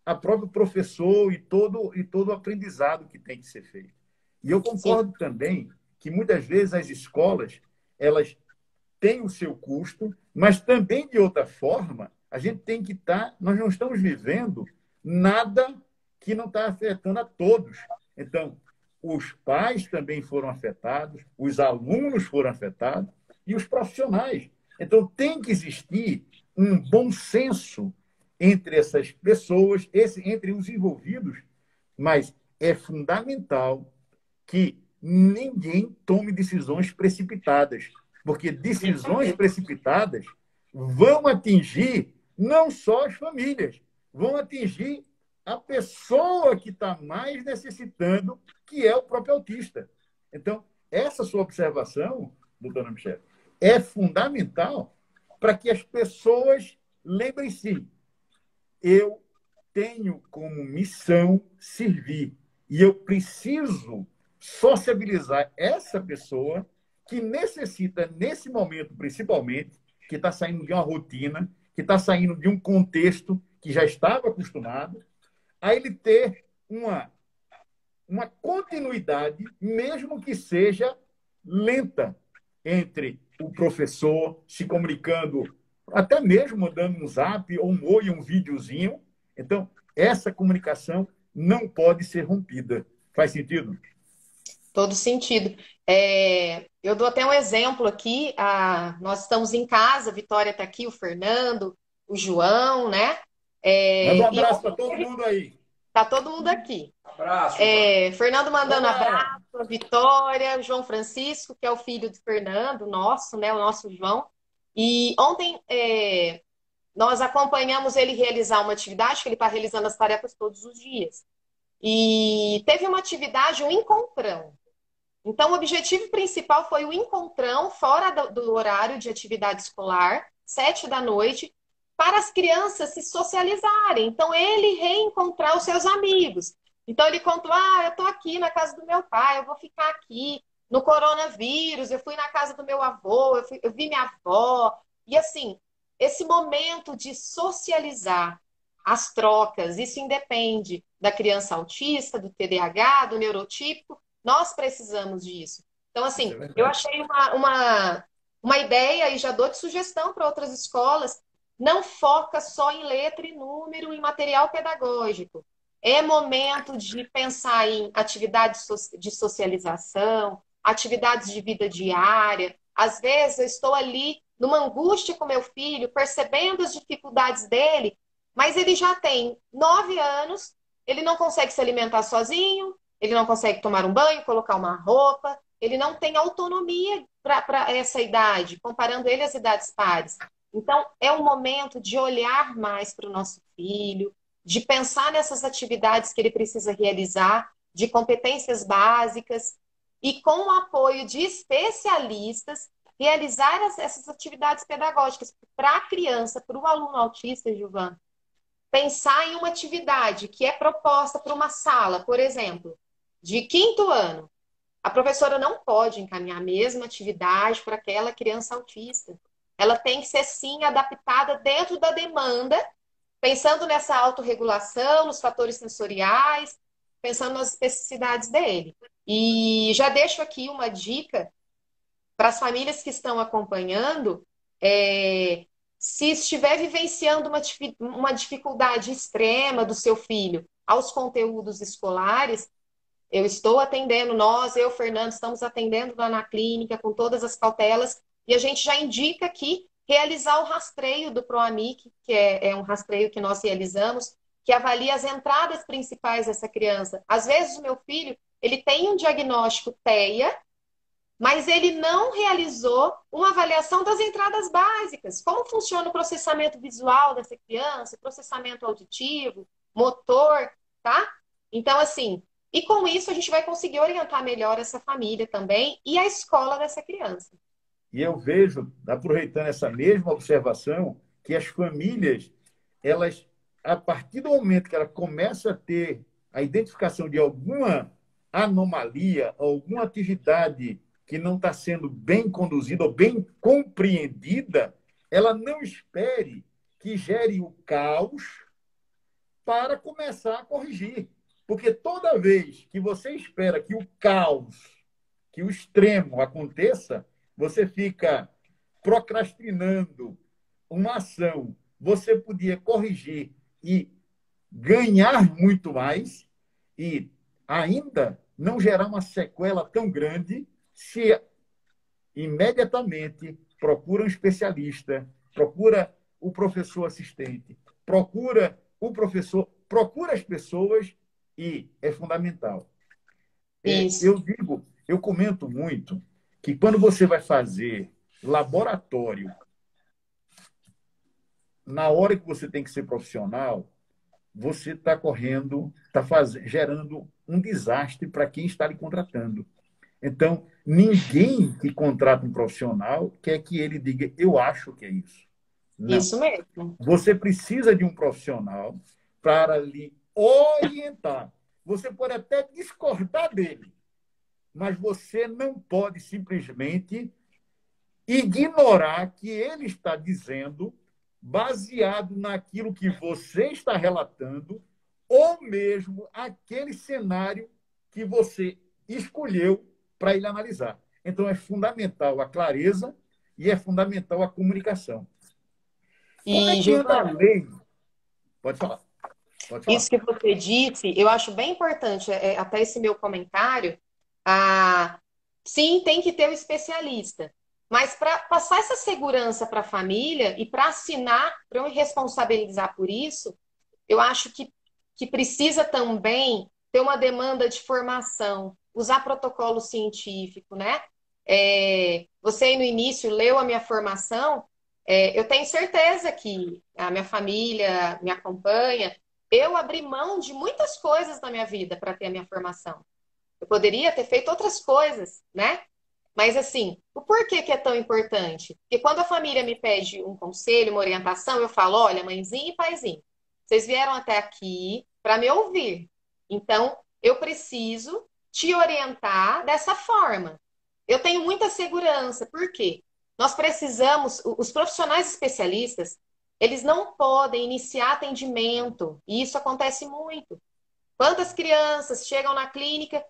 a próprio professor e todo o aprendizado que tem que ser feito. E eu Sim, concordo também que muitas vezes as escolas elas têm o seu custo, mas também de outra forma a gente tem que nós não estamos vivendo nada que não está afetando a todos. Então, os pais também foram afetados, os alunos foram afetados e os profissionais. Então, tem que existir um bom senso entre essas pessoas, entre os envolvidos, mas é fundamental que ninguém tome decisões precipitadas, porque com decisões certeza. precipitadas vão atingir não só as famílias, vão atingir a pessoa que está mais necessitando, que é o próprio autista. Então, essa sua observação, doutora Michele, é fundamental para que as pessoas lembrem-se: eu tenho como missão servir e eu preciso sociabilizar essa pessoa que necessita, nesse momento, principalmente, que está saindo de uma rotina, que está saindo de um contexto que já estava acostumado, a ele ter uma continuidade, mesmo que seja lenta, entre o professor se comunicando, até mesmo mandando um zap ou um oi, um videozinho. Então, essa comunicação não pode ser rompida. Faz sentido? Todo sentido. Eu dou até um exemplo aqui. Nós estamos em casa, a Vitória está aqui, o Fernando, o João, né? Manda um E abraço para todo mundo aí. tá todo mundo aqui. Abraço. Fernando mandando Olá. abraço, a Vitória, o João Francisco, que é o filho do Fernando, nosso, né? O nosso João. E ontem nós acompanhamos ele realizar uma atividade, que ele está realizando as tarefas todos os dias. E teve uma atividade, um encontrão. Então, o objetivo principal foi o encontrão fora do horário de atividade escolar, 7 da noite, para as crianças se socializarem. Então, ele reencontrar os seus amigos. Então, ele contou: eu estou aqui na casa do meu pai, eu vou ficar aqui no coronavírus, eu fui na casa do meu avô, eu vi minha avó. E, assim, esse momento de socializar, as trocas, isso independe da criança autista, do TDAH, do neurotípico, nós precisamos disso. Então, Isso é assim, eu verdade. achei uma ideia e já dou de sugestão para outras escolas. Não foca só em letra e número, em material pedagógico. É momento de pensar em atividades de socialização, atividades de vida diária. Às vezes eu estou ali numa angústia com meu filho, percebendo as dificuldades dele, mas ele já tem 9 anos, ele não consegue se alimentar sozinho, ele não consegue tomar um banho, colocar uma roupa, ele não tem autonomia para essa idade, comparando ele às idades pares. Então, é um momento de olhar mais para o nosso filho, de pensar nessas atividades que ele precisa realizar, de competências básicas, e com o apoio de especialistas, realizar essas atividades pedagógicas para a criança, para o aluno autista, Gilvan. Pensar em uma atividade que é proposta para uma sala, por exemplo, de quinto ano. A professora não pode encaminhar a mesma atividade para aquela criança autista. Ela tem que ser, sim, adaptada dentro da demanda, pensando nessa autorregulação, nos fatores sensoriais, pensando nas especificidades dele. E já deixo aqui uma dica para as famílias que estão acompanhando. Se estiver vivenciando uma dificuldade extrema do seu filho aos conteúdos escolares, eu estou atendendo, eu, Fernando, estamos atendendo lá na clínica com todas as cautelas, e a gente já indica aqui realizar o rastreio do PROAMIC, que é um rastreio que nós realizamos, que avalia as entradas principais dessa criança. Às vezes o meu filho, ele tem um diagnóstico TEA, mas ele não realizou uma avaliação das entradas básicas. Como funciona o processamento visual dessa criança, o processamento auditivo, motor, tá? Então, assim, e com isso a gente vai conseguir orientar melhor essa família também e a escola dessa criança. E eu vejo, aproveitando essa mesma observação, que as famílias, elas, a partir do momento que ela começa a ter a identificação de alguma anomalia, alguma atividade que não está sendo bem conduzida ou bem compreendida, ela não espere que gere o caos para começar a corrigir. Porque toda vez que você espera que o caos, que o extremo aconteça, você fica procrastinando uma ação. Você podia corrigir e ganhar muito mais e ainda não gerar uma sequela tão grande se imediatamente procura um especialista, procura o professor assistente, procura o professor, procura as pessoas e é fundamental. Isso. Eu comento muito que quando você vai fazer laboratório, na hora que você tem que ser profissional, você está correndo, está gerando um desastre para quem está lhe contratando. Então, ninguém que contrata um profissional quer que ele diga, eu acho que é isso. Não. Isso mesmo. Você precisa de um profissional para lhe orientar. Você pode até discordar dele, mas você não pode simplesmente ignorar que ele está dizendo baseado naquilo que você está relatando ou mesmo aquele cenário que você escolheu para ele analisar. Então, é fundamental a clareza e é fundamental a comunicação. Como é E, que anda a Gilvan, lei? Pode falar. Pode falar. isso que você disse, eu acho bem importante, até esse meu comentário. Sim, tem que ter o especialista, mas para passar essa segurança para a família e para assinar, para eu me responsabilizar por isso, eu acho que precisa também ter uma demanda de formação, usar protocolo científico, né? Você aí no início leu a minha formação, eu tenho certeza que a minha família me acompanha. Eu abri mão de muitas coisas na minha vida para ter a minha formação. Eu poderia ter feito outras coisas, né? Mas assim, o porquê que é tão importante? Porque quando a família me pede um conselho, uma orientação, eu falo, olha, mãezinha e paizinho, vocês vieram até aqui para me ouvir. Então, eu preciso te orientar dessa forma. Eu tenho muita segurança, por quê? Nós precisamos, os profissionais especialistas, eles não podem iniciar atendimento, e isso acontece muito. Quantas crianças chegam na clínica,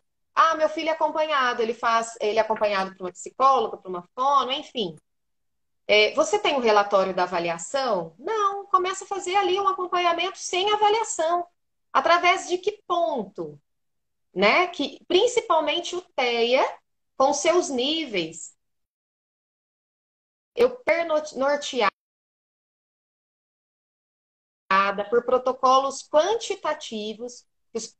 meu filho é acompanhado, ele é acompanhado por uma psicóloga, por uma fono, enfim. Você tem o relatório da avaliação? Não, começa a fazer ali um acompanhamento sem avaliação. Através de que ponto? Né? Que principalmente o TEA, com seus níveis, eu norteada por protocolos quantitativos.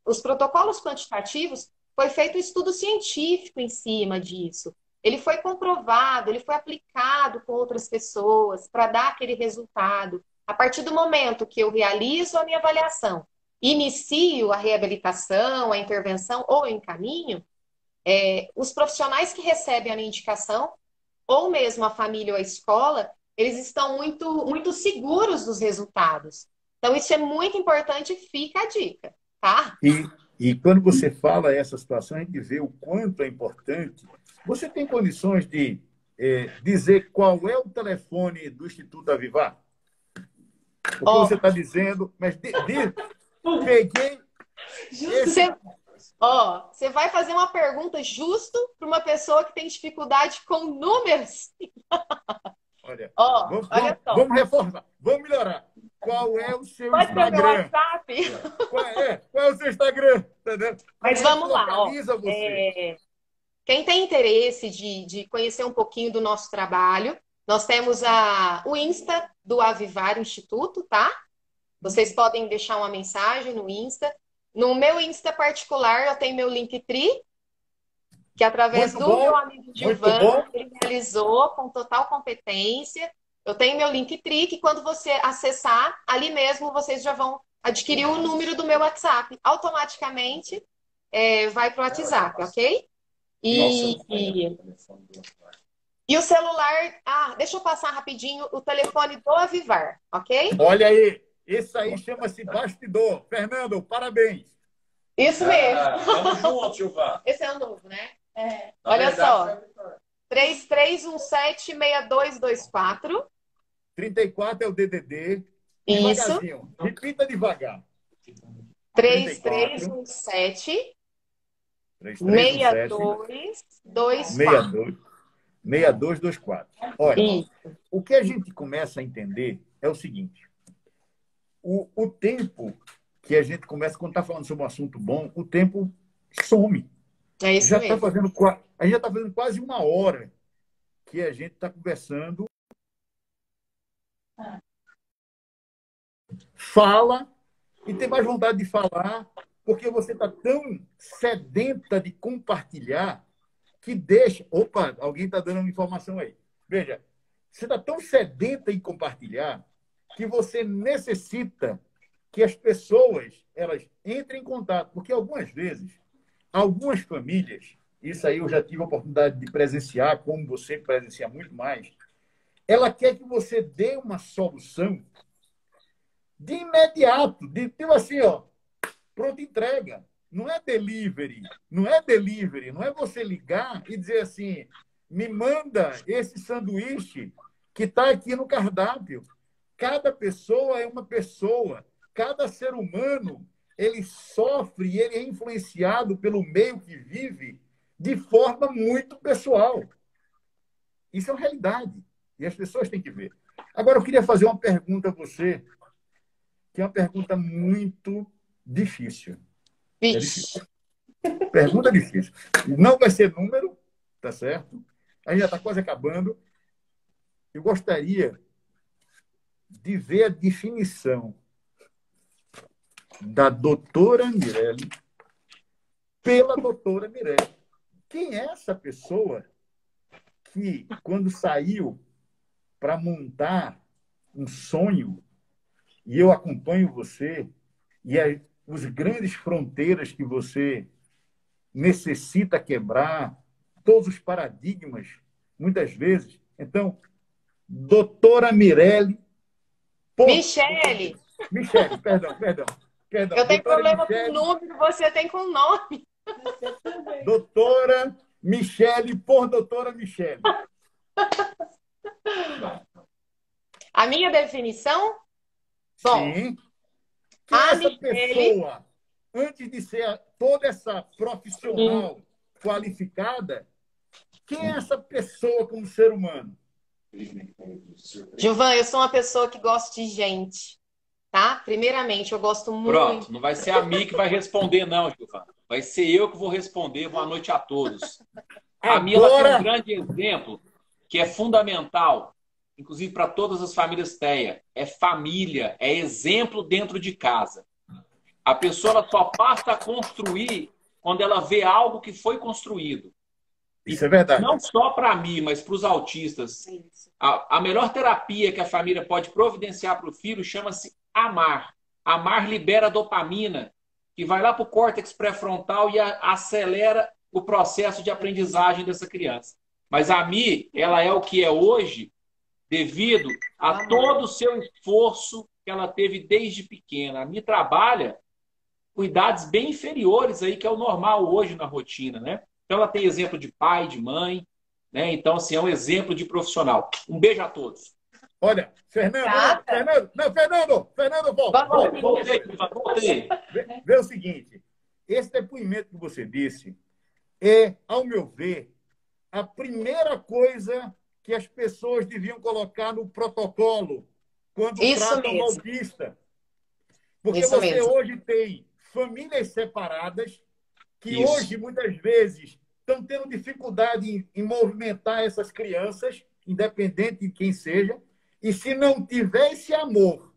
Os protocolos quantitativos foi feito um estudo científico em cima disso. Ele foi comprovado, ele foi aplicado com outras pessoas para dar aquele resultado. A partir do momento que eu realizo a minha avaliação, inicio a reabilitação, a intervenção ou encaminho, os profissionais que recebem a minha indicação, ou mesmo a família ou a escola, eles estão muito, muito seguros dos resultados. Então, isso é muito importante, fica a dica, tá? E quando você fala essa situação, a gente vê o quanto é importante. Você tem condições de dizer qual é o telefone do Instituto Avivar? Porque você está dizendo, mas peguei esse... Você vai fazer uma pergunta justo para uma pessoa que tem dificuldade com números. Olha, Olha só. vamos reforçar, vamos melhorar. Qual é o seu Pode ser o meu Instagram? WhatsApp? Qual é o seu Instagram? Entendeu? Mas Como é que vamos lá. localiza você? Quem tem interesse de conhecer um pouquinho do nosso trabalho, nós temos o Insta do Avivar Instituto, tá? Vocês podem deixar uma mensagem no Insta. No meu Insta particular, eu tenho meu Linktree, que através Muito do bom, meu amigo muito Gilvan, bom. ele realizou com total competência. Eu tenho meu Linktree, que quando você acessar, ali mesmo vocês já vão adquirir o número do meu WhatsApp. Automaticamente vai para o WhatsApp, ok? E o celular, deixa eu passar rapidinho o telefone do Avivar, ok? Olha aí, esse aí chama-se bastidor. Fernando, parabéns. Isso mesmo. Vamos juntos, Gilvan. Esse é o novo, né? Olha só. 3317-6224. 34 é o DDD. Isso. Devagarzinho. Repita devagar. 3317 6317 6224. 6224. Olha, Isso. o que a gente começa a entender é o seguinte. O tempo que a gente começa, quando está falando sobre um assunto bom, o tempo some. É isso Já mesmo. a gente já está fazendo quase uma hora que a gente está conversando. Fala e tem mais vontade de falar, porque você está tão sedenta de compartilhar que deixa... Opa, alguém está dando uma informação aí. Veja, você está tão sedenta em compartilhar que você necessita que as pessoas elas entrem em contato, porque algumas vezes, algumas famílias, isso aí eu já tive a oportunidade de presenciar, como você presencia muito mais, ela quer que você dê uma solução de imediato, tipo assim, pronto, entrega. Não é delivery, não é você ligar e dizer assim, me manda esse sanduíche que está aqui no cardápio. cada pessoa é uma pessoa. Cada ser humano, ele sofre e ele é influenciado pelo meio que vive de forma muito pessoal. Isso é uma realidade. E as pessoas têm que ver. Agora, eu queria fazer uma pergunta a você, que é uma pergunta muito difícil. É difícil. Pergunta difícil. Não vai ser número, tá certo? A gente já está quase acabando. Eu gostaria de ver a definição da doutora Mirelle pela doutora Mirelle. Quem é essa pessoa que, quando saiu para montar um sonho, e eu acompanho você, e os grandes fronteiras que você necessita quebrar, todos os paradigmas, muitas vezes. Então, doutora Mirelle... Michele! Michele, perdão. Eu tenho Doutora problema Michele, com número, você tem com nome. doutora Michele por doutora Michele. A minha definição? Bom, Sim. Que a essa Michele... pessoa, antes de ser toda essa profissional qualificada, quem é essa pessoa como ser humano? Gilvan, eu sou uma pessoa que gosta de gente, tá? Primeiramente, eu gosto muito... Pronto, não vai ser a Mi que vai responder, não, Gilvan. Vai ser eu que vou responder. Boa noite a todos. A Mi, ela tem um grande exemplo que é fundamental, inclusive para todas as famílias TEA. É família, é exemplo dentro de casa. A pessoa ela só passa a construir quando ela vê algo que foi construído. Isso é verdade. Não só para mim, mas para os autistas. A melhor terapia que a família pode providenciar para o filho chama-se amar. Amar libera dopamina, que vai lá para o córtex pré-frontal e acelera o processo de aprendizagem dessa criança. Mas a Mi, ela é o que é hoje devido a todo o seu esforço que ela teve desde pequena. A Mi trabalha com idades bem inferiores aí, que é o normal hoje na rotina, né? Então ela tem exemplo de pai, de mãe, né? Então, assim, é um exemplo de profissional. Um beijo a todos. Olha, Fernando, volta. Voltei. Vê o seguinte, esse depoimento que você disse é, ao meu ver, a primeira coisa que as pessoas deviam colocar no protocolo quando tratam o autista. Porque você hoje tem famílias separadas que hoje, muitas vezes, estão tendo dificuldade em movimentar essas crianças, independente de quem seja, e se não tiver esse amor,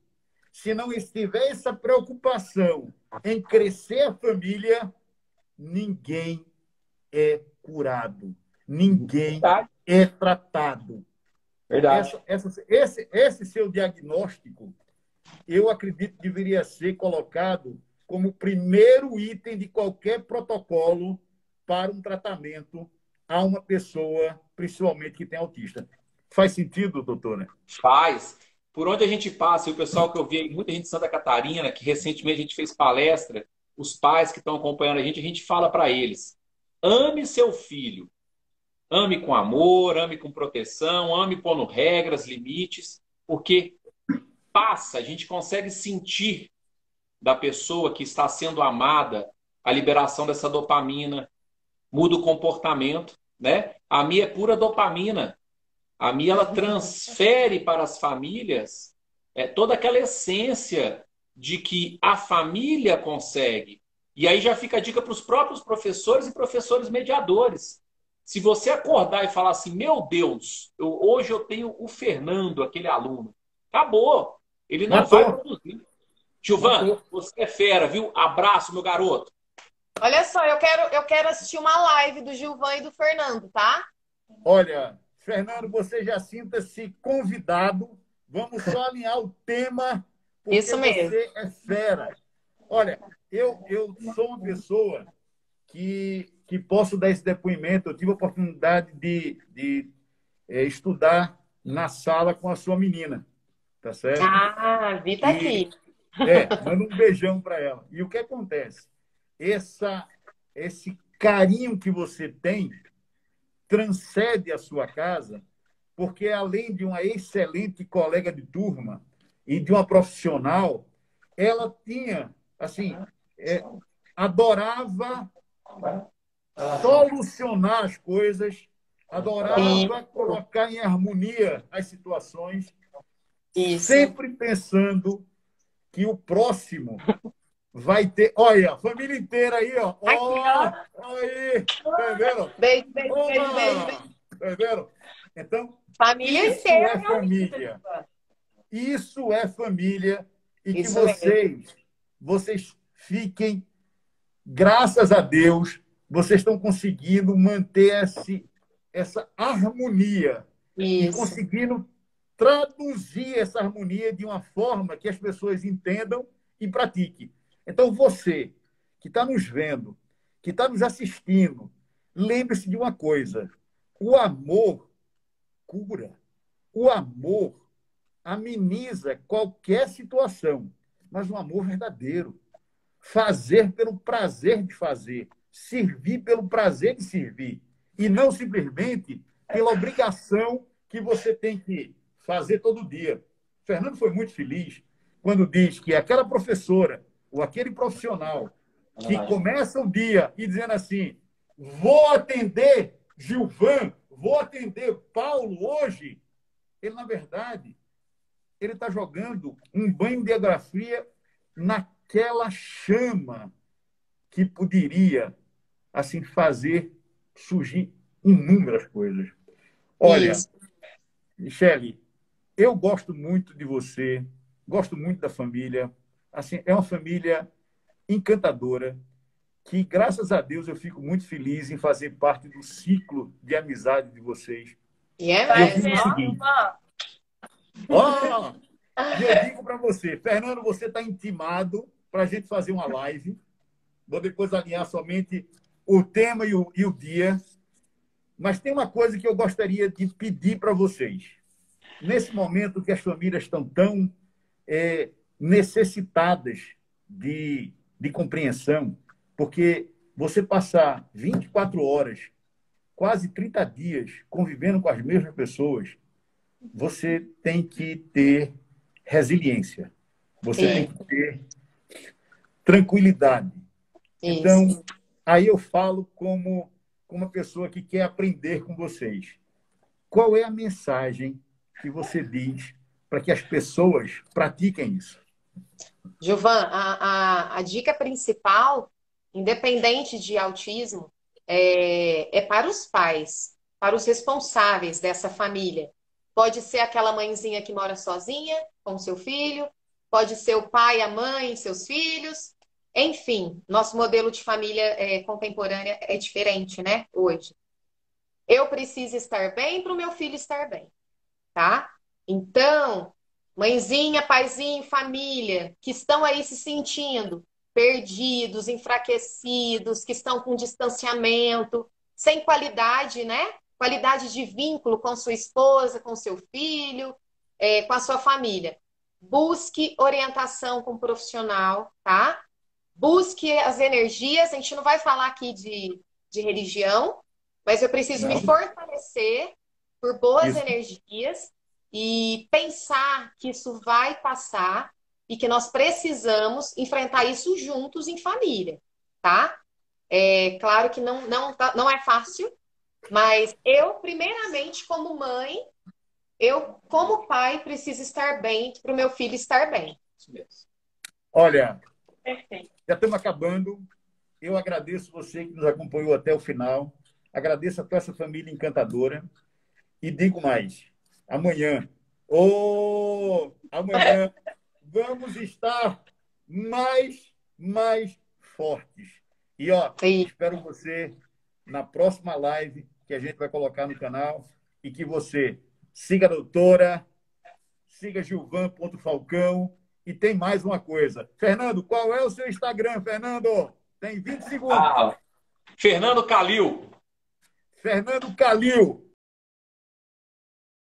se não estiver essa preocupação em crescer a família, ninguém é curado, ninguém é tratado. Verdade. Esse seu diagnóstico, eu acredito que deveria ser colocado como o primeiro item de qualquer protocolo para um tratamento a uma pessoa, principalmente que tem autista. Faz sentido, doutora? Faz. Por onde a gente passa, e o pessoal que eu vi, muita gente de Santa Catarina, que recentemente a gente fez palestra, os pais que estão acompanhando a gente fala para eles: ame seu filho. Ame com amor, ame com proteção, ame pondo regras, limites, porque passa, a gente consegue sentir da pessoa que está sendo amada a liberação dessa dopamina, muda o comportamento, né? A Mi é pura dopamina. A Mi, ela transfere para as famílias toda aquela essência de que a família consegue. E aí já fica a dica para os próprios professores e professores mediadores. Se você acordar e falar assim, meu Deus, hoje eu tenho o Fernando, aquele aluno. Acabou. Ele não vai produzir. Gilvan, você é fera, viu? Abraço, meu garoto. Olha só, eu quero assistir uma live do Gilvan e do Fernando, tá? Olha, Fernando, você já sinta-se convidado. Vamos só alinhar o tema, porque isso mesmo. Você é fera. Olha, eu sou uma pessoa que posso dar esse depoimento. Eu tive a oportunidade de estudar na sala com a sua menina, tá certo? Ah, Vi tá aqui. Manda um beijão para ela. E o que acontece? Esse carinho que você tem transcende a sua casa, porque além de uma excelente colega de turma, e de uma profissional, ela tinha, assim, adorava solucionar as coisas, adorava colocar em harmonia as situações, sempre pensando que o próximo vai ter... Olha, a família inteira aí, ó. Olha aí, tá vendo? Beijo, beijo, beijo, beijo. Tá vendo? Então, família isso inteira, é família. Isso é família. E que Isso vocês fiquem, graças a Deus, vocês estão conseguindo manter essa harmonia e conseguindo traduzir essa harmonia de uma forma que as pessoas entendam e pratiquem. Então, você que está nos vendo, que está nos assistindo, lembre-se de uma coisa: o amor cura, o amor ameniza qualquer situação, mas um amor verdadeiro. Fazer pelo prazer de fazer, servir pelo prazer de servir, e não simplesmente pela obrigação que você tem que fazer todo dia. Fernando foi muito feliz quando diz que aquela professora ou aquele profissional que começa o dia e dizendo assim: vou atender Gilvan, vou atender Paulo hoje, ele, na verdade, ele está jogando um banho de agrafia naquela chama que poderia, assim, fazer surgir inúmeras coisas. Olha, Michele, eu gosto muito de você, gosto muito da família. Assim, é uma família encantadora, que, graças a Deus, eu fico muito feliz em fazer parte do ciclo de amizade de vocês. E eu digo o seguinte... E eu digo para você, Fernando, você está intimado para a gente fazer uma live. Vou depois alinhar somente o tema e o dia. Mas tem uma coisa que eu gostaria de pedir para vocês. Nesse momento que as famílias estão tão necessitadas de compreensão, porque você passar 24 horas, quase 30 dias, convivendo com as mesmas pessoas, você tem que ter resiliência. Você tem que ter tranquilidade. Então, aí eu falo como uma pessoa que quer aprender com vocês. Qual é a mensagem que você diz para que as pessoas pratiquem isso? Gilvan, a dica principal, independente de autismo, é para os pais, para os responsáveis dessa família. Pode ser aquela mãezinha que mora sozinha com seu filho, pode ser o pai, a mãe, seus filhos. Enfim, nosso modelo de família contemporânea é diferente, né? Hoje. Eu preciso estar bem para o meu filho estar bem, tá? Então, mãezinha, paizinho, família, que estão aí se sentindo perdidos, enfraquecidos, que estão com distanciamento, sem qualidade, né? Qualidade de vínculo com sua esposa, com seu filho, com a sua família. Busque orientação com um profissional, tá? Busque as energias. A gente não vai falar aqui de religião, mas eu preciso me fortalecer por boas energias e pensar que isso vai passar e que nós precisamos enfrentar isso juntos em família, tá? É claro que não é fácil, mas eu, primeiramente, como mãe, eu, como pai, preciso estar bem para o meu filho estar bem. Olha, já estamos acabando. Eu agradeço você que nos acompanhou até o final. Agradeço a toda essa família encantadora. E digo mais, amanhã vamos estar mais fortes. E, espero você na próxima live que a gente vai colocar no canal e que você siga a doutora, siga Gilvan.Falcão e tem mais uma coisa. Fernando, qual é o seu Instagram, Fernando? Tem 20 segundos. Fernando Calil. Fernando Calil.